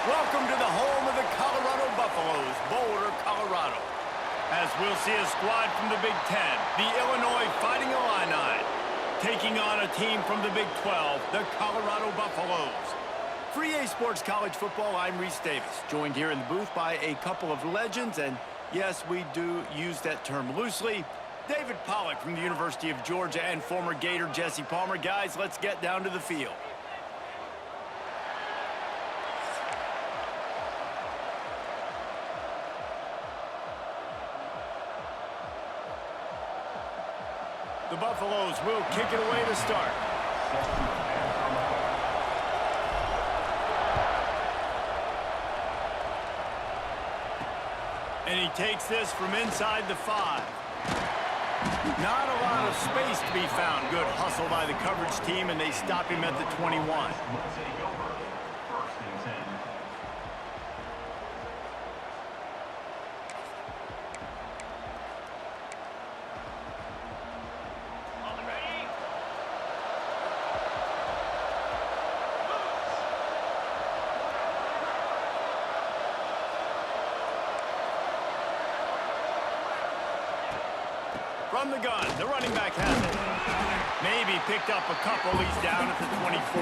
Welcome to the home of the Colorado Buffaloes, Boulder, Colorado. As we'll see a squad from the Big Ten, the Illinois Fighting Illini, taking on a team from the Big 12, the Colorado Buffaloes. For EA Sports College Football, I'm Reese Davis, joined here in the booth by a couple of legends, and yes, we do use that term loosely. David Pollack from the University of Georgia and former Gator Jesse Palmer. Guys, let's get down to the field. The Buffaloes will kick it away to start. And he takes this from inside the 5. Not a lot of space to be found. Good hustle by the coverage team, and they stop him at the 21. From the gun, the running back has it. Maybe picked up a couple. He's down at the 24.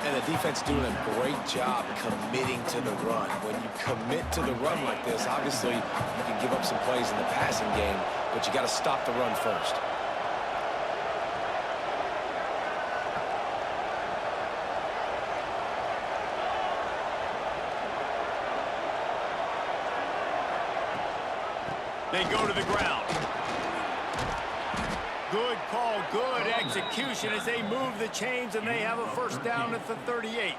And the defense doing a great job committing to the run. When you commit to the run like this, obviously you can give up some plays in the passing game, but you got to stop the run first. They go to the ground. Good call, good execution as they move the chains, and they have a first down at the 38.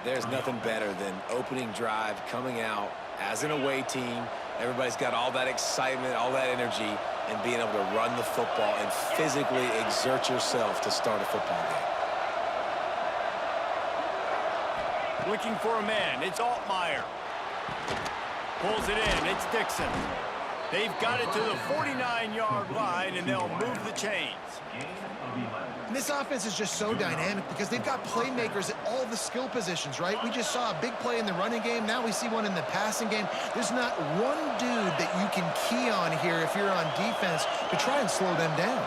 There's nothing better than opening drive, coming out as an away team. Everybody's got all that excitement, all that energy, and being able to run the football and physically exert yourself to start a football game. Looking for a man. It's Altmaier. Pulls it in. It's Dixon. They've got it to the 49-yard line, and they'll move the chains. And this offense is just so dynamic because they've got playmakers at all the skill positions, right? We just saw a big play in the running game. Now we see one in the passing game. There's not one dude that you can key on here if you're on defense to try and slow them down.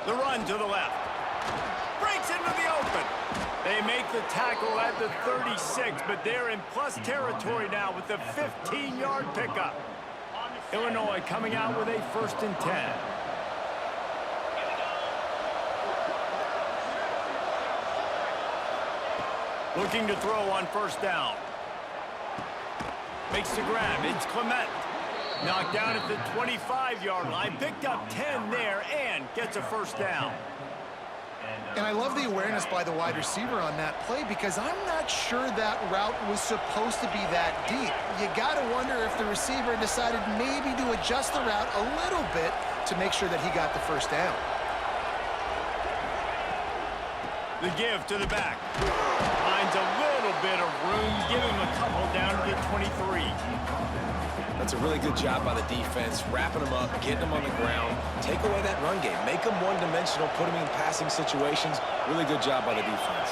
The run to the left. Breaks into the open. They make the tackle at the 36, but they're in plus territory now with the 15-yard pickup. Illinois coming out with a 1st and 10. Looking to throw on 1st down. Makes the grab. It's Clement. Knocked down at the 25-yard line. Picked up 10 there and gets a 1st down. And I love the awareness by the wide receiver on that play because I'm not sure that route was supposed to be that deep. You got to wonder if the receiver decided maybe to adjust the route a little bit to make sure that he got the 1st down. The give to the back. Finds a little bit of room. Give him a couple down to the 23. That's a really good job by the defense, wrapping them up, getting them on the ground, take away that run game, make them one-dimensional, put them in passing situations. Really good job by the defense.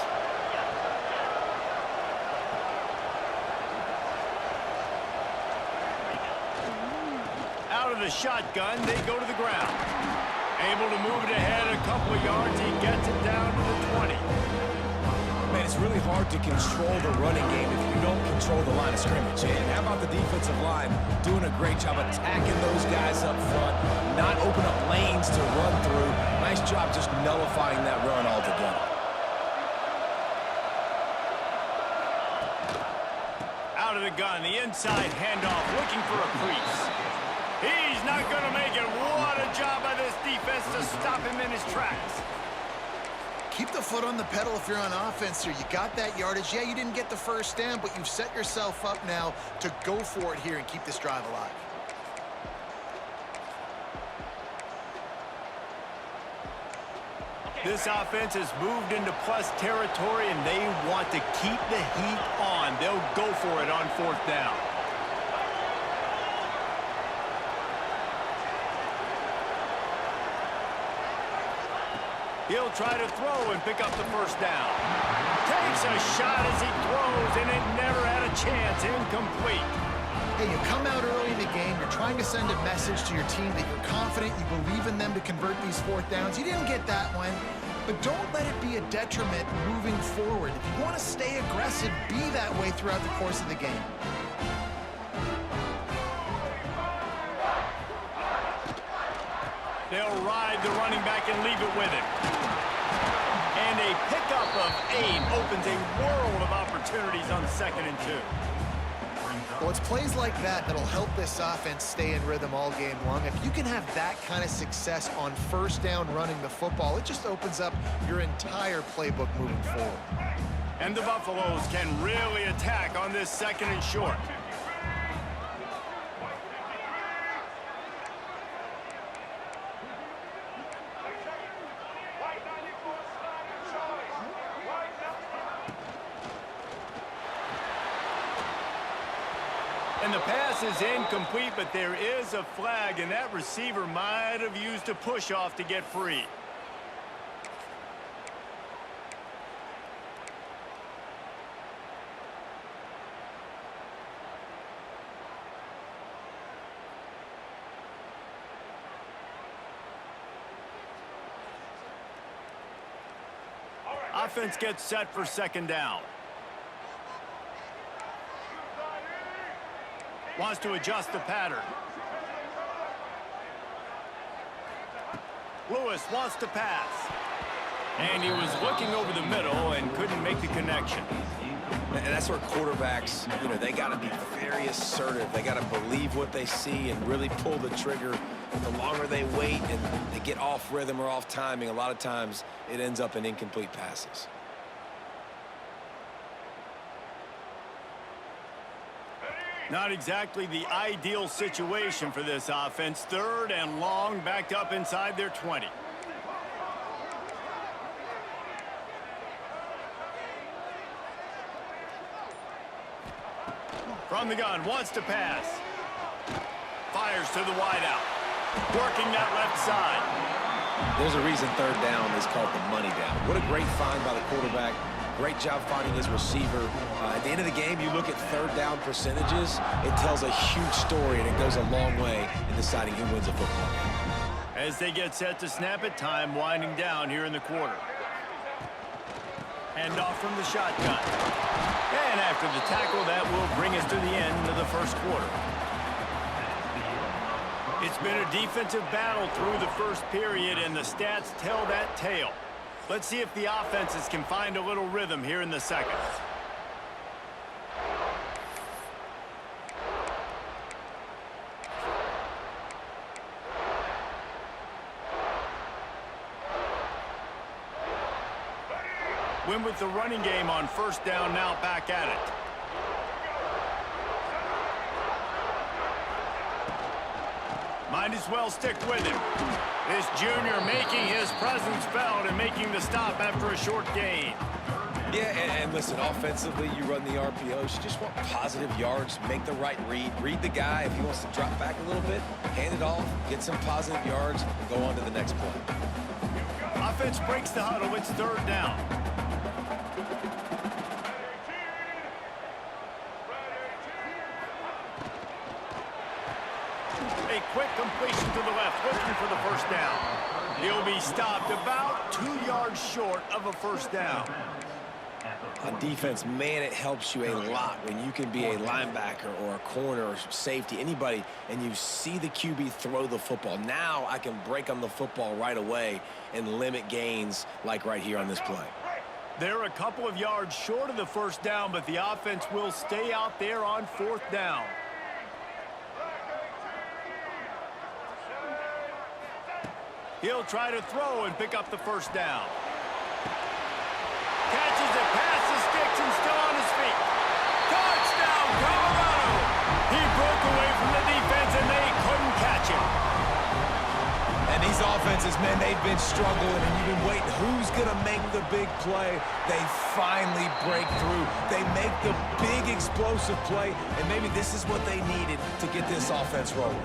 Out of the shotgun, they go to the ground. Able to move it ahead a couple of yards. He gets it down to the 20. Man, it's really hard to control the running game if you don't control the line of scrimmage. And how about the defensive line doing a great job attacking those guys up front, not open up lanes to run through. Nice job just nullifying that run altogether. Out of the gun, the inside handoff, looking for a crease. He's not going to make it. What a job by this defense to stop him in his tracks. Keep the foot on the pedal if you're on offense here. You got that yardage. Yeah, you didn't get the 1st down, but you've set yourself up now to go for it here and keep this drive alive. This offense has moved into plus territory, and they want to keep the heat on. They'll go for it on 4th down. He'll try to throw and pick up the first down. Takes a shot as he throws, and it never had a chance. Incomplete. Hey, you come out early in the game, you're trying to send a message to your team that you're confident, you believe in them to convert these fourth downs. You didn't get that one, but don't let it be a detriment moving forward. If you want to stay aggressive, be that way throughout the course of the game. They'll ride the running back and leave it with him. And a pickup of 8 opens a world of opportunities on 2nd and 2. Well, it's plays like that that'll help this offense stay in rhythm all game long. If you can have that kind of success on first down running the football, it just opens up your entire playbook moving forward. And the Buffaloes can really attack on this 2nd and short. And the pass is incomplete, but there is a flag, and that receiver might have used a push-off to get free. Offense gets set for 2nd down. Wants to adjust the pattern. Lewis wants to pass. And he was looking over the middle and couldn't make the connection. And that's where quarterbacks, they got to be very assertive. They got to believe what they see and really pull the trigger. The longer they wait and they get off rhythm or off timing, a lot of times it ends up in incomplete passes. Not exactly the ideal situation for this offense. 3rd and long, backed up inside their 20. From the gun, wants to pass. Fires to the wideout. Working that left side. There's a reason 3rd down is called the money down. What a great find by the quarterback. Great job finding his receiver. At the end of the game, you look at 3rd down percentages. It tells a huge story, and it goes a long way in deciding who wins a football game. As they get set to snap it, time winding down here in the quarter. Hand off from the shotgun. And after the tackle, that will bring us to the end of the 1st quarter. It's been a defensive battle through the 1st period, and the stats tell that tale. Let's see if the offenses can find a little rhythm here in the 2nd. Win with the running game on 1st down, now back at it. Might as well stick with him. This junior making his presence felt and making the stop after a short gain. Yeah, and listen, offensively, you run the RPOs. You just want positive yards, make the right read. Read the guy. If he wants to drop back a little bit, hand it off, get some positive yards, and go on to the next play. Offense breaks the huddle. It's 3rd down. A quick completion to the left, looking for the first down. He'll be stopped about 2 yards short of a first down. On defense, man, it helps you a lot when you can be a linebacker or a corner or safety, anybody, and you see the QB throw the football. Now I can break on the football right away and limit gains like right here on this play. They're a couple of yards short of the first down, but the offense will stay out there on 4th down. He'll try to throw and pick up the first down. Catches it, past the sticks, and still on his feet. Touchdown, Colorado! He broke away from the defense, and they couldn't catch him. And these offenses, man, they've been struggling, and you've been waiting. Who's going to make the big play? They finally break through. They make the big explosive play, and maybe this is what they needed to get this offense rolling.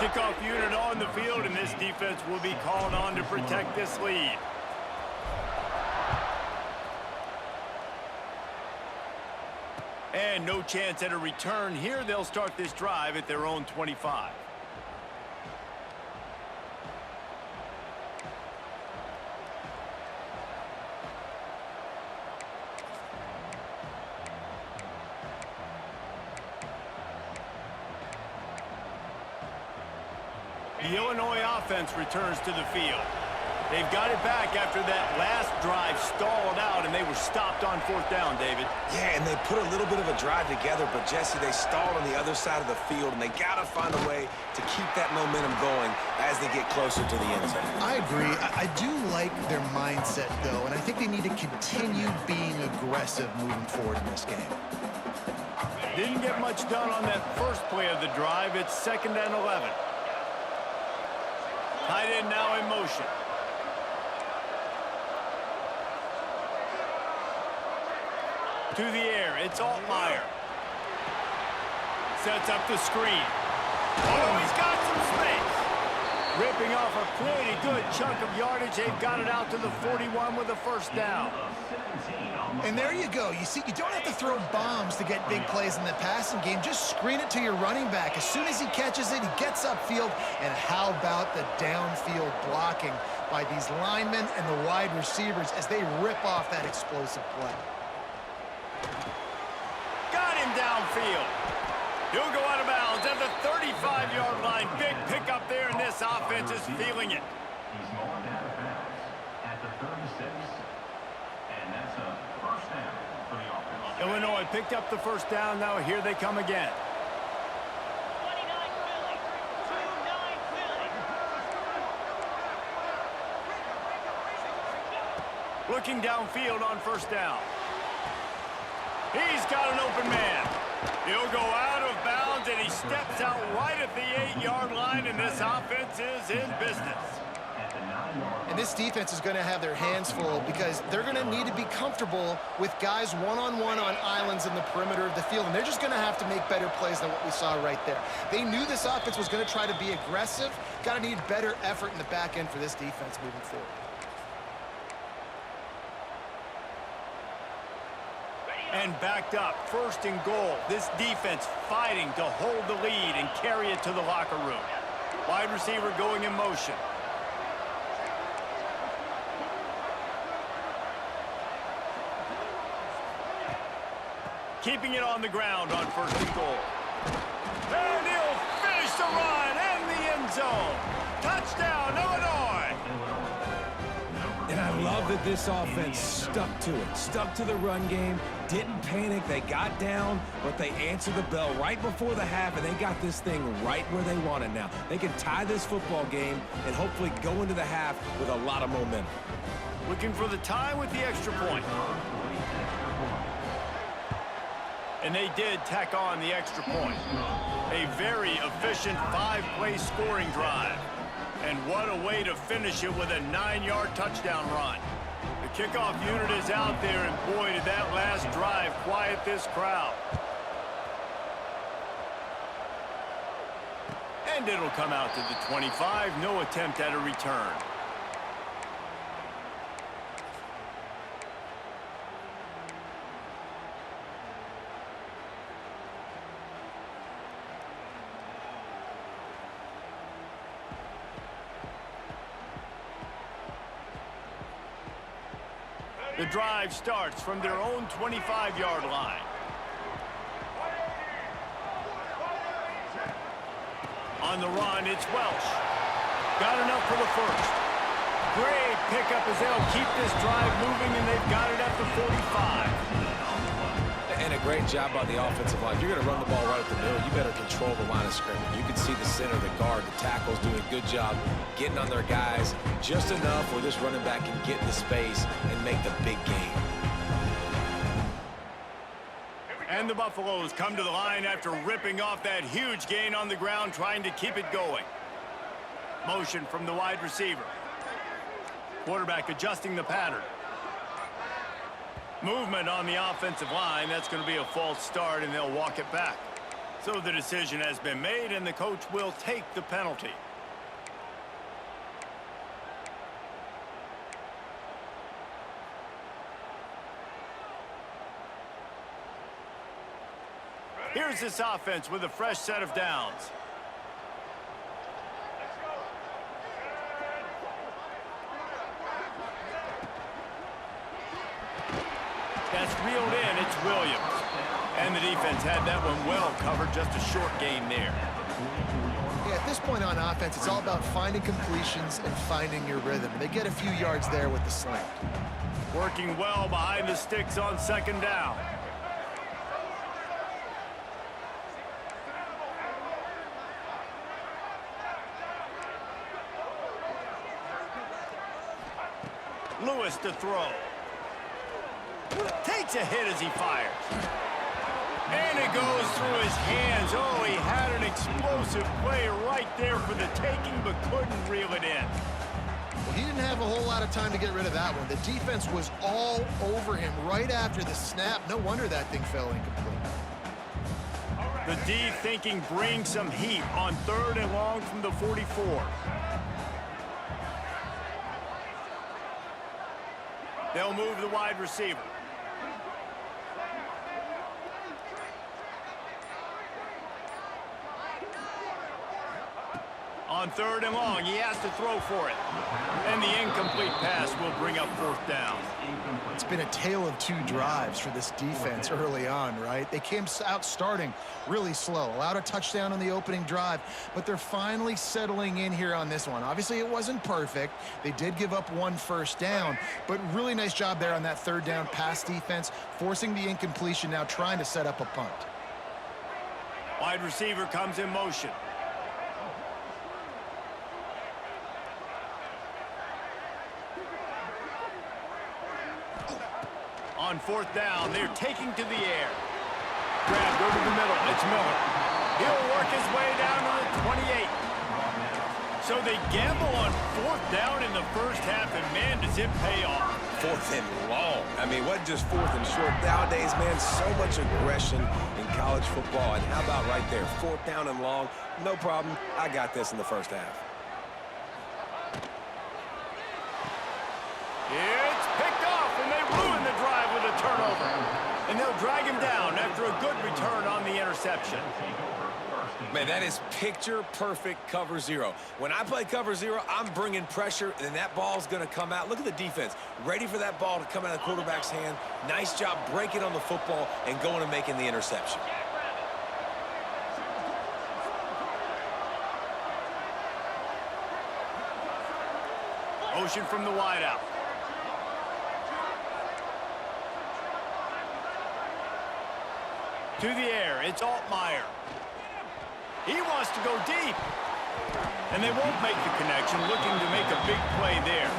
Kickoff unit on the field, and this defense will be called on to protect this lead. And no chance at a return here. They'll start this drive at their own 25. The Illinois offense returns to the field. They've got it back after that last drive stalled out, and they were stopped on 4th down, David. Yeah, and they put a little bit of a drive together, but, Jesse, they stalled on the other side of the field, and they got to find a way to keep that momentum going as they get closer to the end zone. I agree. I do like their mindset, though, and I think they need to continue being aggressive moving forward in this game. Didn't get much done on that first play of the drive. It's 2nd and 11. Tight end now in motion. To the air, it's Altmaier. Sets up the screen. Oh, he's got some space. Ripping off a pretty good chunk of yardage. They've got it out to the 41 with a 1st down. And there you go. You see, you don't have to throw bombs to get big plays in the passing game. Just screen it to your running back. As soon as he catches it, he gets upfield. And how about the downfield blocking by these linemen and the wide receivers as they rip off that explosive play. Got him downfield. He'll go out of bounds at the 35-yard line. Big pickup there, and this offense is feeling it. He's going out of bounds at the 36, and that's a 1st down for the offense. Illinois picked up the 1st down. Now here they come again. 29 Philly. 2-9 Philly. Looking downfield on 1st down. He's got an open man. He'll go out of bounds, and he steps out right at the 8-yard line, and this offense is in business. And this defense is going to have their hands full because they're going to need to be comfortable with guys one-on-one on islands in the perimeter of the field, and they're just going to have to make better plays than what we saw right there. They knew this offense was going to try to be aggressive. Got to need better effort in the back end for this defense moving forward. And backed up, 1st and goal. This defense fighting to hold the lead and carry it to the locker room. Wide receiver going in motion. Keeping it on the ground on 1st and goal. And he'll finish the run and the end zone. Touchdown, Illinois! And I love that this offense stuck to it, stuck to the run game, didn't panic. They got down, but they answered the bell right before the half, and they got this thing right where they want it now. They can tie this football game and hopefully go into the half with a lot of momentum. Looking for the tie with the extra point. And they did tack on the extra point. A very efficient 5-play scoring drive. And what a way to finish it with a 9-yard touchdown run. The kickoff unit is out there, and boy, did that last drive quiet this crowd. And it'll come out to the 25. No attempt at a return. The drive starts from their own 25-yard line. On the run, it's Welsh. Got enough for the 1st. Great pickup as they'll keep this drive moving, and they've got it at the 45. And a great job by the offensive line. If you're going to run the ball right at the middle, you better control the line of scrimmage. You can see the center, the guard, the tackles doing a good job getting on their guys just enough where this running back can get in the space and make the big game. And the Buffaloes come to the line after ripping off that huge gain on the ground, trying to keep it going. Motion from the wide receiver. Quarterback adjusting the pattern. Movement on the offensive line. That's going to be a false start, and they'll walk it back. So the decision has been made, and the coach will take the penalty. Here's this offense with a fresh set of downs. That's reeled in. It's Williams. And the defense had that one well covered. Just a short gain there. Yeah, at this point on offense, it's all about finding completions and finding your rhythm. They get a few yards there with the slant. Working well behind the sticks on second down. Lewis to throw. Takes a hit as he fires. And it goes through his hands. Oh, he had an explosive play right there for the taking, but couldn't reel it in. Well, he didn't have a whole lot of time to get rid of that one. The defense was all over him right after the snap. No wonder that thing fell incomplete. The D thinking bring some heat on 3rd and long from the 44. They'll move the wide receiver. On 3rd and long, he has to throw for it. And the incomplete pass will bring up 4th down. It's been a tale of 2 drives for this defense early on, right? They came out starting really slow, allowed a touchdown on the opening drive, but they're finally settling in here on this one. Obviously, it wasn't perfect. They did give up 1 first down, but really nice job there on that 3rd down pass defense, forcing the incompletion, now trying to set up a punt. Wide receiver comes in motion. On 4th down, they're taking to the air. Grabbed over the middle. It's Miller. He'll work his way down to the 28. So they gamble on 4th down in the first half, and man, does it pay off. 4th and long. I mean, what just 4th and short? Nowadays, man, so much aggression in college football. And how about right there? 4th down and long. No problem. I got this in the first half. It's picked off, and they ruin the drive with a turnover. And they'll drag him down after a good return on the interception. Man, that is picture-perfect cover 0. When I play cover 0, I'm bringing pressure, and that ball's going to come out. Look at the defense. Ready for that ball to come out of the quarterback's hand. Nice job breaking on the football and going and making the interception. Motion from the wideout. To the air, it's Altmaier. He wants to go deep. And they won't make the connection, looking to make a big play there.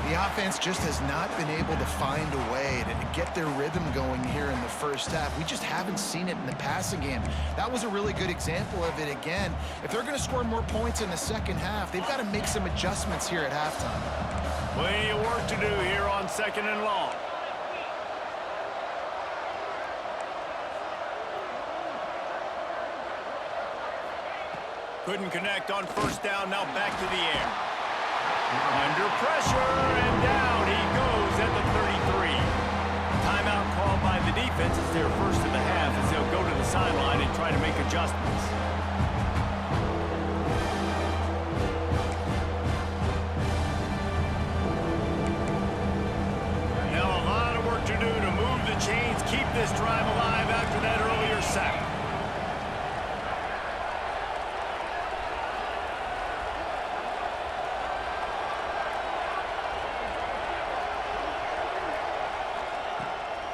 The offense just has not been able to find a way to get their rhythm going here in the first half. We just haven't seen it in the passing game. That was a really good example of it again. If they're going to score more points in the second half, they've got to make some adjustments here at halftime. Plenty of work to do here on 2nd and long. Couldn't connect on 1st down, now back to the air. Under pressure, and down he goes at the 33. Timeout called by the defense. It's their first of the half as they'll go to the sideline and try to make adjustments. Now a lot of work to do to move the chains, keep this drive alive after that earlier sack.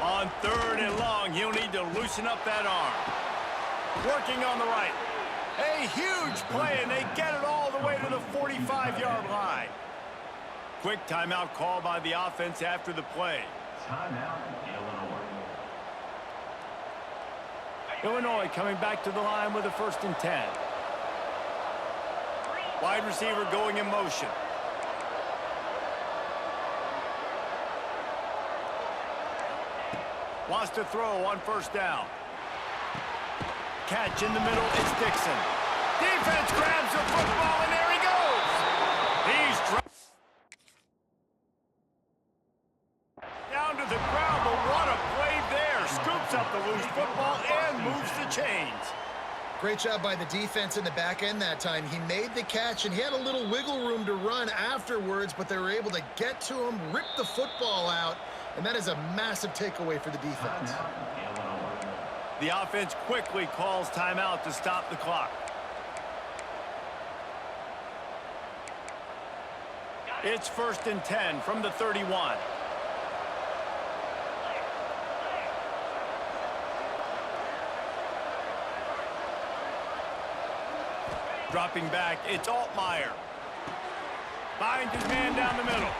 On 3rd and long, he'll need to loosen up that arm. Working on the right. A huge play, and they get it all the way to the 45-yard line. Quick timeout call by the offense after the play. Timeout, Illinois. Illinois coming back to the line with a 1st and 10. Wide receiver going in motion. Wants to throw on 1st down. catch in the middle. It's Dixon. Defense grabs the football, and there he goes. He's down to the ground, but what a play there. Scoops up the loose football and moves the chains. Great job by the defense in the back end that time. He made the catch, and he had a little wiggle room to run afterwards, but they were able to get to him, rip the football out, and that is a massive takeaway for the defense. The offense quickly calls timeout to stop the clock. It's 1st and 10 from the 31. Dropping back, it's Altmaier. Finds his man down the middle.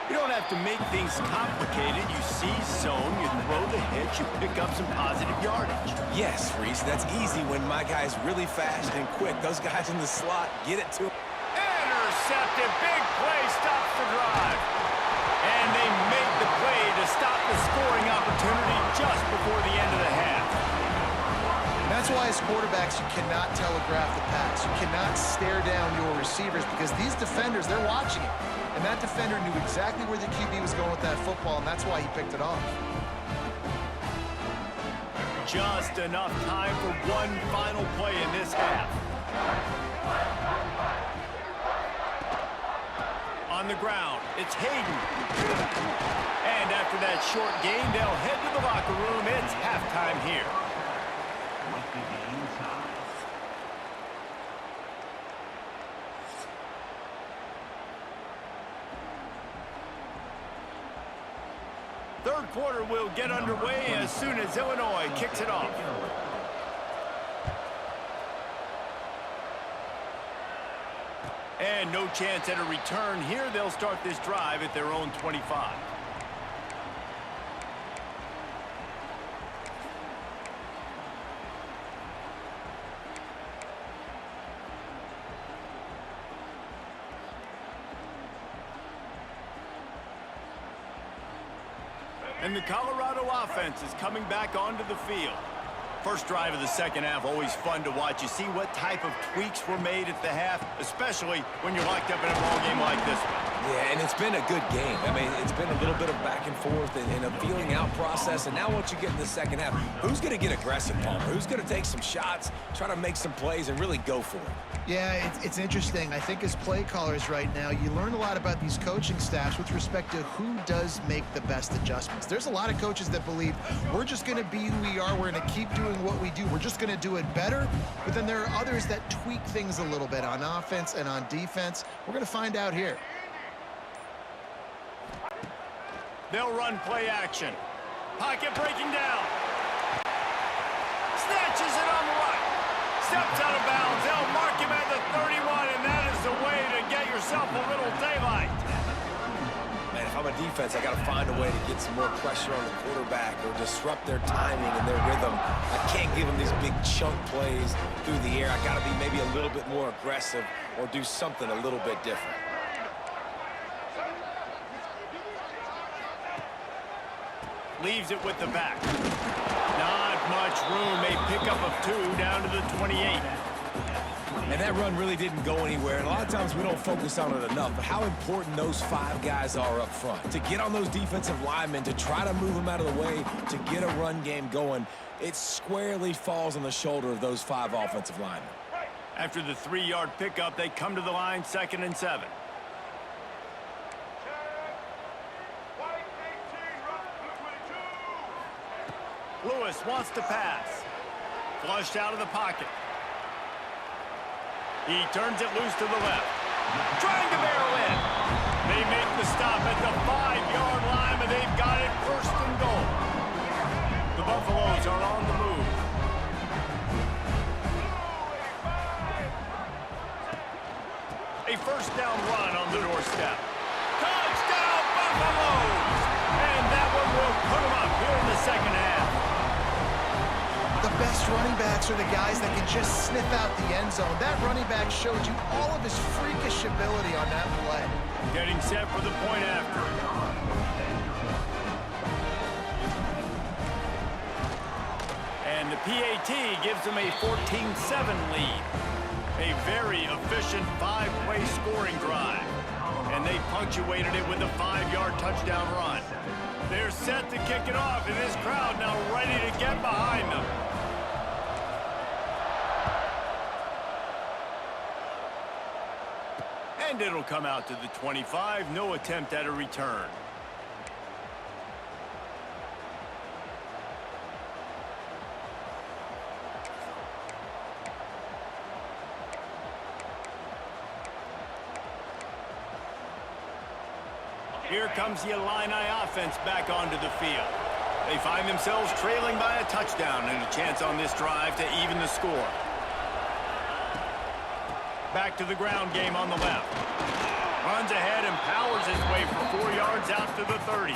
You don't have to make things complicated. You see zone, you throw the hitch, you pick up some positive yardage. Yes, Reese, that's easy when my guy's really fast and quick. Those guys in the slot, get it to him. Intercepted, big play, stops the drive. And they make the play to stop the scoring opportunity just before the end of the half. That's why as quarterbacks, you cannot telegraph the pass. You cannot stare down your receivers because these defenders, they're watching it. And that defender knew exactly where the QB was going with that football, and that's why he picked it off. Just enough time for one final play in this half. On the ground, it's Hayden. And after that short gain, they'll head to the locker room. It's halftime here. Third quarter will get underway as soon as Illinois kicks it off. And no chance at a return here. They'll start this drive at their own 25. And the Colorado offense is coming back onto the field. First drive of the second half, always fun to watch. You see what type of tweaks were made at the half, especially when you're locked up in a ball game like this one. Yeah, and it's been a good game. I mean, it's been a little bit of back and forth and a feeling out process. And now once you get in the second half, who's going to get aggressive, Palmer? Who's going to take some shots, try to make some plays, and really go for it? Yeah, it's interesting. I think as play callers right now, you learn a lot about these coaching staffs with respect to who does make the best adjustments. There's a lot of coaches that believe we're just going to be who we are. We're going to keep doing what we do. We're just going to do it better. But then there are others that tweak things a little bit on offense and on defense. We're going to find out here. They'll run play action. Pocket breaking down. Snatches it on the right. Steps out of bounds. They'll mark him at the 31, and that is the way to get yourself a little daylight. Man, if I'm a defense, I got to find a way to get some more pressure on the quarterback or disrupt their timing and their rhythm. I can't give them these big chunk plays through the air. I got to be maybe a little bit more aggressive or do something a little bit different. Leaves it with the back. Not much room. A pickup of 2 down to the 28. And that run really didn't go anywhere. And a lot of times we don't focus on it enough. But how important those 5 guys are up front. To get on those defensive linemen, to try to move them out of the way, to get a run game going, it squarely falls on the shoulder of those 5 offensive linemen. After the 3-yard pickup, they come to the line, 2nd and 7. Lewis wants to pass. Flushed out of the pocket. He turns it loose to the left. Trying to barrel in. They make the stop at the 5-yard line, but they've got it 1st and goal. The Buffaloes are on the move. A 1st down run on the doorstep. Touchdown, Buffaloes! And that one will put them up here in the second half. The best running backs are the guys that can just sniff out the end zone. That running back showed you all of his freakish ability on that play. Getting set for the point after. And the PAT gives them a 14-7 lead. A very efficient 5-play scoring drive. And they punctuated it with a 5-yard touchdown run. They're set to kick it off, and this crowd now ready to get behind them. And it'll come out to the 25. No attempt at a return. Here comes the Illini offense back onto the field. They find themselves trailing by a touchdown and a chance on this drive to even the score. Back to the ground game on the left. Runs ahead and powers his way for 4 yards out to the 30.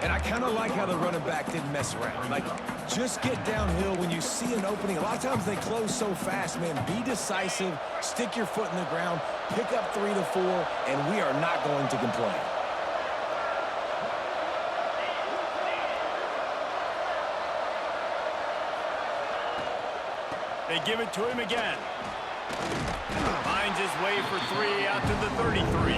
And I kind of like how the running back didn't mess around. Like, just get downhill when you see an opening. A lot of times they close so fast, man. Be decisive, stick your foot in the ground, pick up 3 to 4, and we are not going to complain. They give it to him again. Finds his way for 3 out to the 33.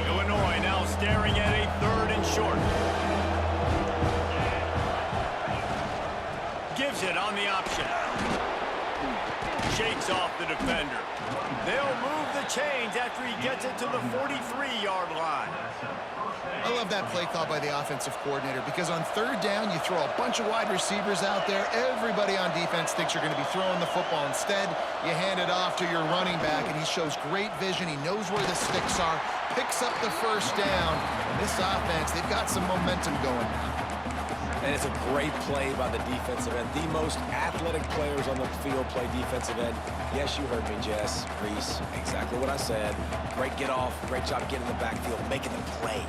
Illinois now staring at a 3rd and short. Gives it on the option. Shakes off the defender. They'll move the chains after he gets it to the 43-yard line. I love that play call by the offensive coordinator because on 3rd down, you throw a bunch of wide receivers out there. Everybody on defense thinks you're going to be throwing the football. Instead, you hand it off to your running back, and he shows great vision. He knows where the sticks are, picks up the 1st down. And this offense, they've got some momentum going now. And it's a great play by the defensive end. The most athletic players on the field play defensive end. Yes, you heard me, Jess, Reese. Exactly what I said. Great get off. Great job getting in the backfield, making the play.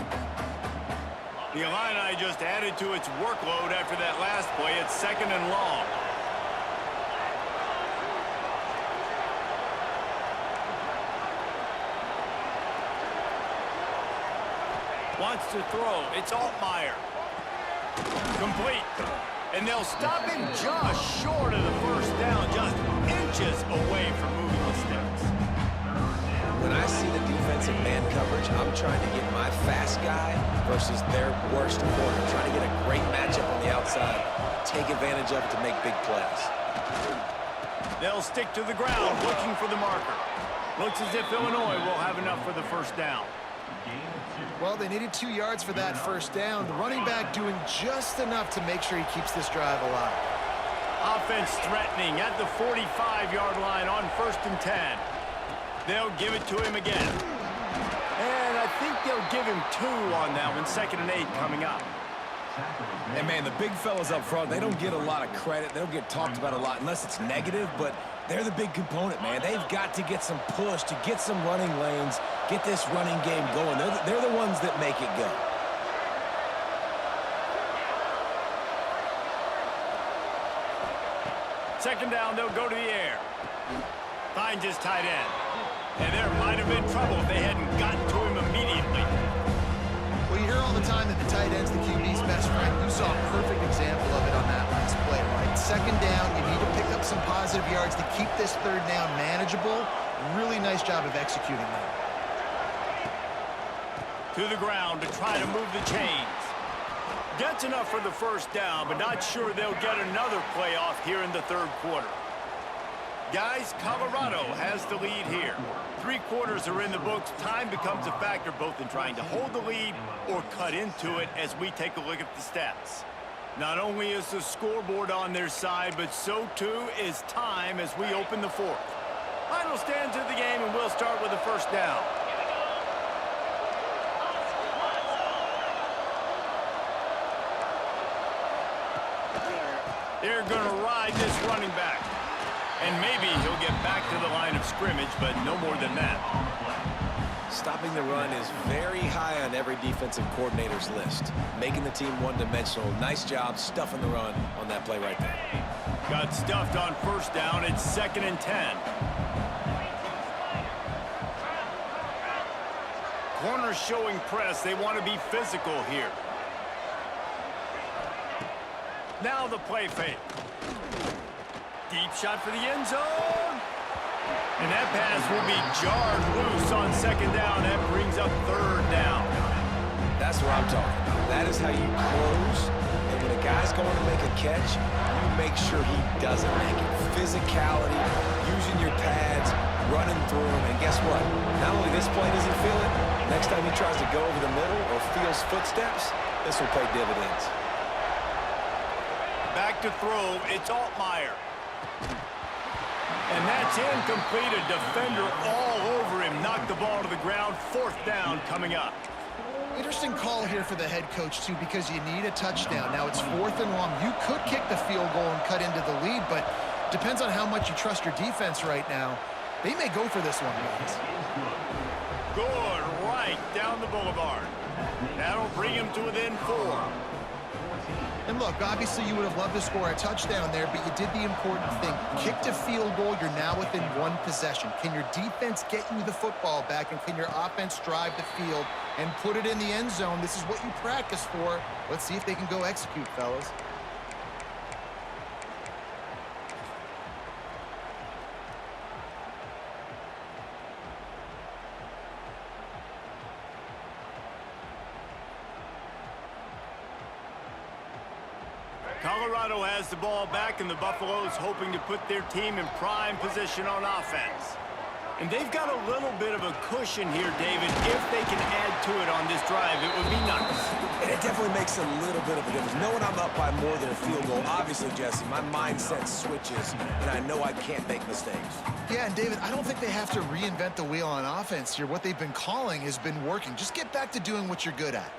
The Illini just added to its workload after that last play. It's 2nd and long. Wants to throw. It's Altmaier. Complete. And they'll stop him just short of the 1st down, just inches away from moving the sticks. When I see the defensive man coverage, I'm trying to get my fast guy versus their worst corner. I'm trying to get a great matchup on the outside, take advantage of it to make big plays. They'll stick to the ground, looking for the marker. Looks as if Illinois will have enough for the 1st down. Well, they needed 2 yards for that 1st down. The running back doing just enough to make sure he keeps this drive alive. Offense threatening at the 45-yard line on 1st and 10. They'll give it to him again. And I think they'll give him 2 on that one. 2nd and 8 coming up. And, man, the big fellas up front, they don't get a lot of credit. They don't get talked about a lot unless it's negative, but they're the big component, man. They've got to get some push, to get some running lanes, get this running game going. They're the ones that make it go. Second down, they'll go to the air. Finds his tight end. And there might have been trouble if they hadn't gotten to him immediately. Well, you hear all the time that the tight end's the QB's best friend. You saw a perfect example of it on that last play, right? 2nd down, you need to pick up some positive yards to keep this 3rd down manageable. Really nice job of executing that. To the ground to try to move the chains. Gets enough for the 1st down, but not sure they'll get another play off here in the 3rd quarter. Guys, Colorado has the lead here. 3 quarters are in the books. Time becomes a factor both in trying to hold the lead or cut into it as we take a look at the stats. Not only is the scoreboard on their side, but so too is time as we open the 4th. Final stands of the game, and we'll start with the 1st down. They're going to ride this running back. And maybe he'll get back to the line of scrimmage, but no more than that. Stopping the run is very high on every defensive coordinator's list. Making the team one-dimensional. Nice job stuffing the run on that play right there. Got stuffed on 1st down. It's 2nd and 10. Corners showing press. They want to be physical here. Now the play fake. Deep shot for the end zone. And that pass will be jarred loose on second down. That brings up third down. That's what I'm talking about. That is how you close. And when a guy's going to make a catch, you make sure he doesn't make it. Physicality, using your pads, running through him. And guess what? Not only this play does he feel it, next time he tries to go over the middle or feels footsteps, this will pay dividends. Back to throw, it's Altmaier. And that's incomplete. A defender all over him. Knocked the ball to the ground. Fourth down coming up. Interesting call here for the head coach, too, because you need a touchdown. Now it's 4th and long. You could kick the field goal and cut into the lead, but depends on how much you trust your defense right now. They may go for this one, guys. Good, right down the boulevard. That'll bring him to within 4. And look, obviously you would have loved to score a touchdown there, but you did the important thing. Kicked a field goal, you're now within 1 possession. Can your defense get you the football back, and can your offense drive the field and put it in the end zone? This is what you practice for. Let's see if they can go execute, fellas. Colorado has the ball back, and the Buffaloes hoping to put their team in prime position on offense. And they've got a little bit of a cushion here, David. If they can add to it on this drive, it would be nice. And it definitely makes a little bit of a difference. Knowing I'm up by more than a field goal, obviously, Jesse, my mindset switches, and I know I can't make mistakes. Yeah, and David, I don't think they have to reinvent the wheel on offense here. What they've been calling has been working. Just get back to doing what you're good at.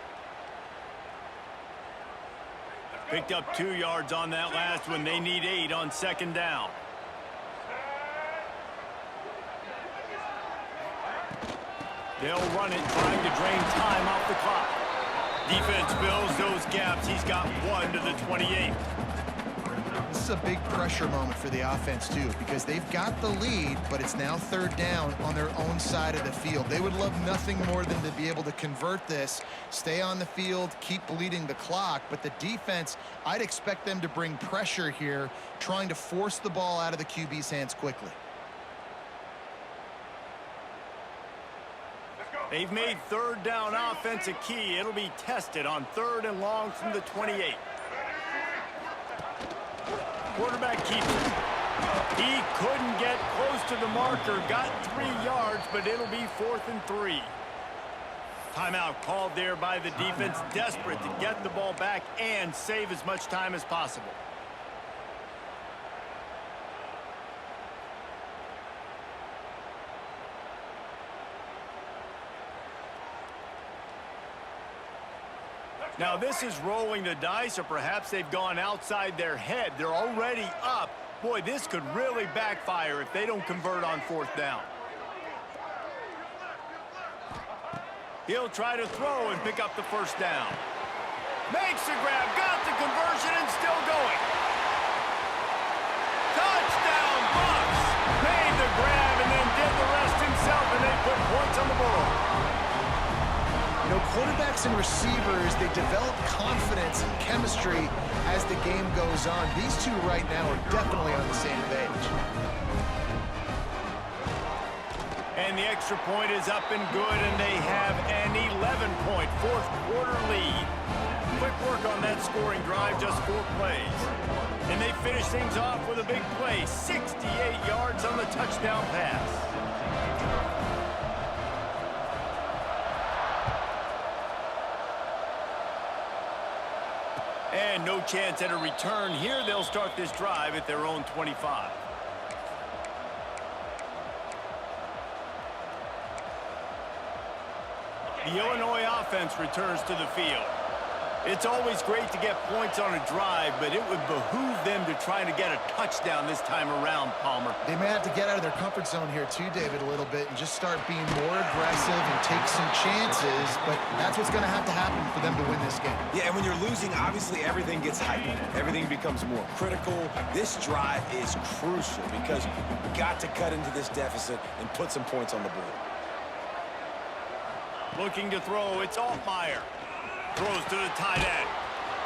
Picked up 2 yards on that last one. They need 8 on second down. They'll run it, trying to drain time off the clock. Defense fills those gaps. He's got 1 to the 28. This is a big pressure moment for the offense, too, because they've got the lead, but it's now 3rd down on their own side of the field. They would love nothing more than to be able to convert this, stay on the field, keep bleeding the clock. But the defense, I'd expect them to bring pressure here, trying to force the ball out of the QB's hands quickly. They've made 3rd down offense a key. It'll be tested on 3rd and long from the 28. Quarterback keeps it. He couldn't get close to the marker. Got 3 yards, but it'll be 4th and 3. Timeout called there by the defense, desperate to get the ball back and save as much time as possible. Now this is rolling the dice, or perhaps they've gone outside their head. They're already up. Boy, this could really backfire if they don't convert on 4th down. He'll try to throw and pick up the 1st down. Makes the grab, got the conversion, and still going. Touchdown, Bucks! Made the grab and then did the rest himself, and they put points on the board. You know, quarterbacks and receivers, they develop confidence and chemistry as the game goes on. These two right now are definitely on the same page. And the extra point is up and good, and they have an 11-point 4th quarter lead. Quick work on that scoring drive, just 4 plays. And they finish things off with a big play, 68 yards on the touchdown pass. And no chance at a return here. They'll start this drive at their own 25. The Illinois offense returns to the field. It's always great to get points on a drive, but it would behoove them to try to get a touchdown this time around, Palmer. They may have to get out of their comfort zone here too, David, a little bit and just start being more aggressive and take some chances, but that's what's going to happen for them to win this game. Yeah, and when you're losing, obviously everything gets heightened. Everything becomes more critical. This drive is crucial because you've got to cut into this deficit and put some points on the board. Looking to throw, it's Altmaier. Throws to the tight end.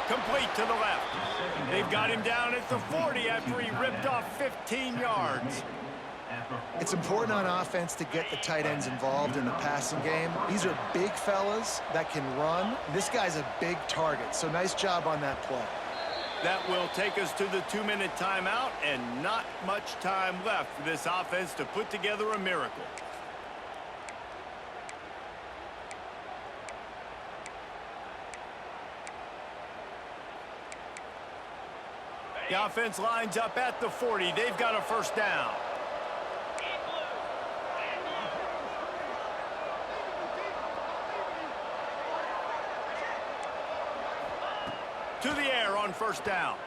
Complete to the left. They've got him down at the 40 after he ripped off 15 yards. It's important on offense to get the tight ends involved in the passing game. These are big fellas that can run. This guy's a big target, so nice job on that play. That will take us to the 2-minute timeout, and not much time left for this offense to put together a miracle. The offense lines up at the 40. They've got a first down. To the air on first down.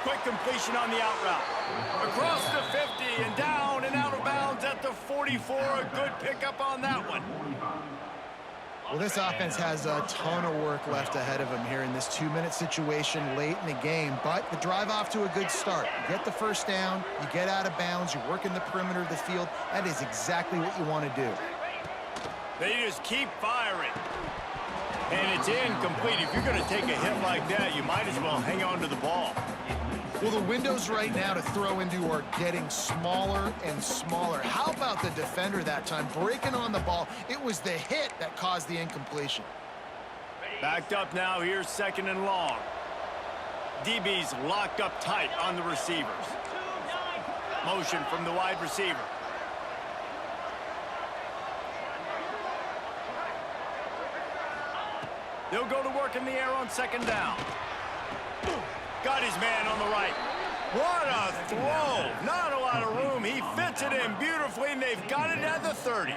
Quick completion on the out route. Across the 50 and down and out of bounds at the 44. A good pickup on that one. Well, this offense has a ton of work left ahead of them here in this 2-minute situation late in the game, but the drive off to a good start. You get the first down, you get out of bounds, you work in the perimeter of the field. That is exactly what you want to do. They just keep firing. And it's incomplete. If you're going to take a hit like that, you might as well hang on to the ball. Well, the windows right now to throw into are getting smaller and smaller. How about the defender that time breaking on the ball? It was the hit that caused the incompletion. Backed up now. Here's second and long. DB's locked up tight on the receivers. Motion from the wide receiver. They'll go to work in the air on second down. Got his man on the right. What a throw. Not a lot of room. He fits it in beautifully, and they've got it at the 30.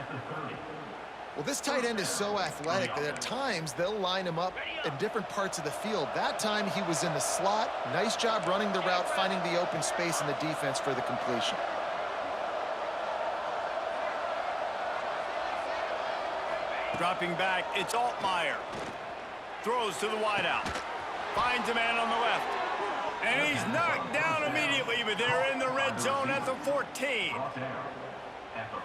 Well, this tight end is so athletic that at times they'll line him up in different parts of the field. That time he was in the slot. Nice job running the route, finding the open space in the defense for the completion. Dropping back, it's Altmaier. Throws to the wideout. Finds a man on the left. And he's knocked down immediately, but they're in the red zone at the 14.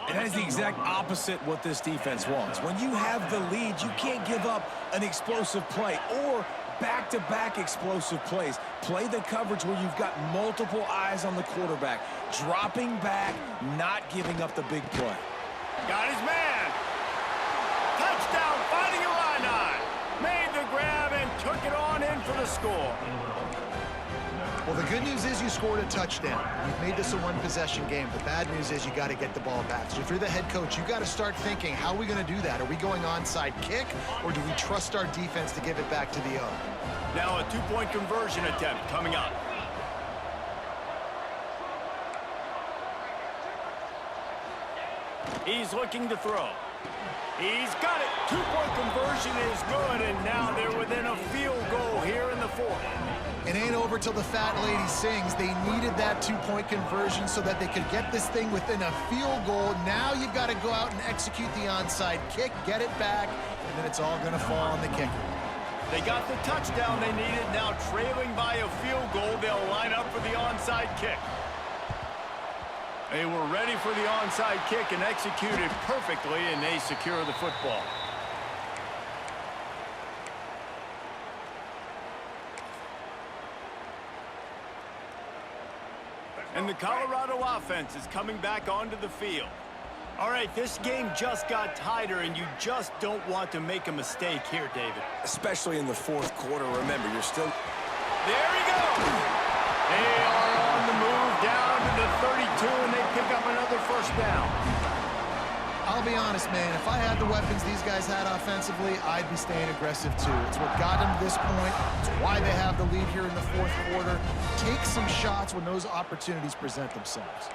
And that is the exact opposite what this defense wants. When you have the lead, you can't give up an explosive play or back-to-back explosive plays. Play the coverage where you've got multiple eyes on the quarterback. Dropping back, not giving up the big play. Got his man. Touchdown, fighting Illini. Made the grab and took it on in for the score. Well, the good news is you scored a touchdown. You've made this a one-possession game. The bad news is you got to get the ball back. So if you're the head coach, you got to start thinking, how are we going to do that? Are we going onside kick, or do we trust our defense to give it back to the O? Now a two-point conversion attempt coming up. He's looking to throw. He's got it. Two-point conversion is good, and now they're within a field goal here in the fourth. It ain't over till the fat lady sings. They needed that two-point conversion so that they could get this thing within a field goal. Now you've got to go out and execute the onside kick, get it back, and then it's all going to fall on the kicker. They got the touchdown they needed. Now trailing by a field goal, they'll line up for the onside kick. They were ready for the onside kick and executed perfectly, and they secure the football. And the Colorado offense is coming back onto the field. All right, this game just got tighter, and you just don't want to make a mistake here, David. Especially in the fourth quarter. Remember, you're still... There he goes! They are on the move down to the 32, and they pick up another first down. I'll be honest, man, if I had the weapons these guys had offensively, I'd be staying aggressive too. It's what got them to this point. It's why they have the lead here in the fourth quarter. Take some shots when those opportunities present themselves.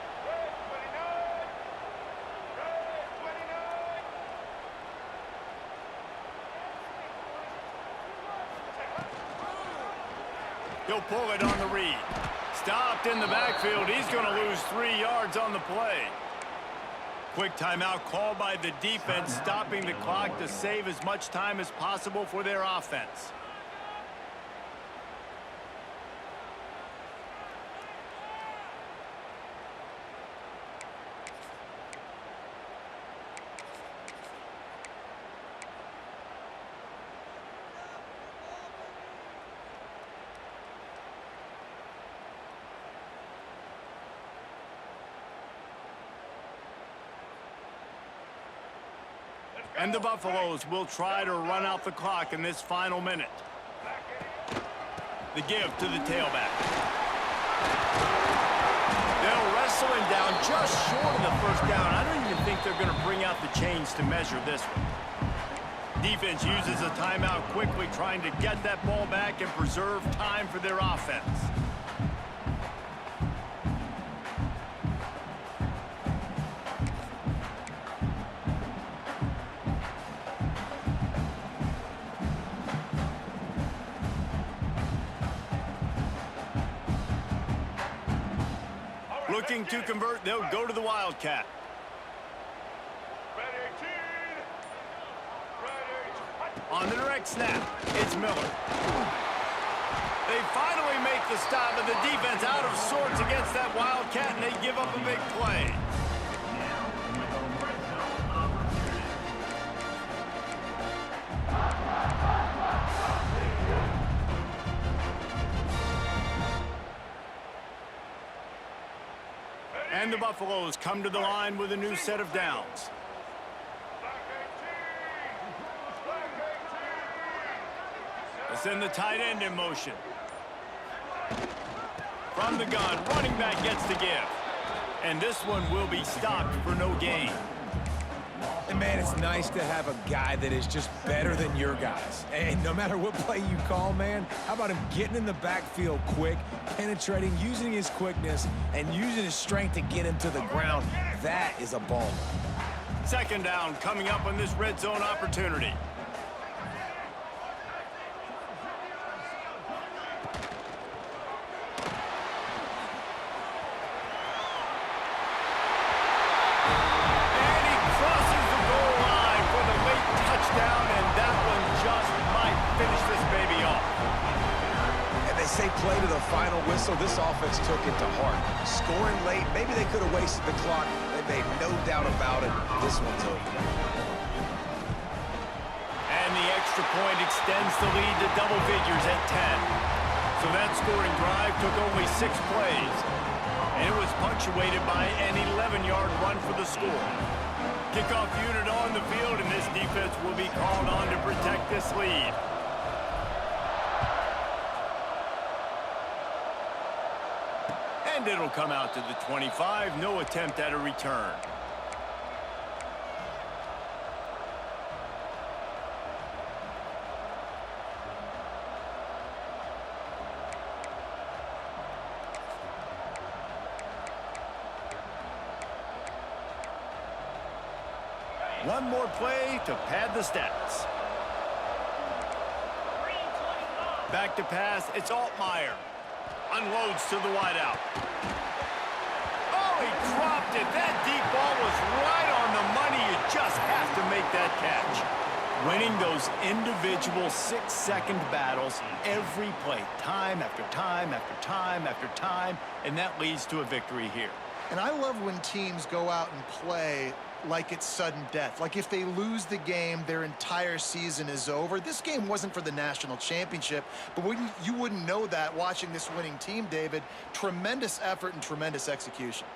He'll pull it on the read. Stopped in the backfield. He's going to lose 3 yards on the play. Quick timeout called by the defense, stopping the clock to save as much time as possible for their offense. And the Buffaloes will try to run out the clock in this final minute. The give to the tailback. They'll wrestle him down just short of the first down. I don't even think they're going to bring out the chains to measure this one. Defense uses a timeout quickly, trying to get that ball back and preserve time for their offense. Looking to convert, they'll go to the Wildcat. On the direct snap, it's Miller. They finally make the stop, and the defense out of sorts against that Wildcat, and they give up a big play. And the Buffaloes come to the line with a new set of downs. They send the tight end in motion. From the gun, running back gets the give. And this one will be stopped for no gain. And, man, it's nice to have a guy that is just better than your guys. And no matter what play you call, man, how about him getting in the backfield quick, penetrating, using his quickness, and using his strength to get him to the ground? That is a baller. Second down coming up on this red zone opportunity. Play to the final whistle. This offense took it to heart. Scoring late, maybe they could have wasted the clock. They made no doubt about it. This one's over. And the extra point extends the lead to double figures at 10. So that scoring drive took only 6 plays. And it was punctuated by an 11-yard run for the score. Kickoff unit on the field, and this defense will be called on to protect this lead. And it'll come out to the 25. No attempt at a return. One more play to pad the stats. Back to pass, it's Altmaier. Unloads to the wideout. Oh, he dropped it. That deep ball was right on the money. You just have to make that catch. Winning those individual 6-second battles every play, time after time after time after time, and that leads to a victory here. And I love when teams go out and play like it's sudden death. Like if they lose the game, their entire season is over. This game wasn't for the national championship, but you wouldn't know that watching this winning team, David. Tremendous effort and tremendous execution.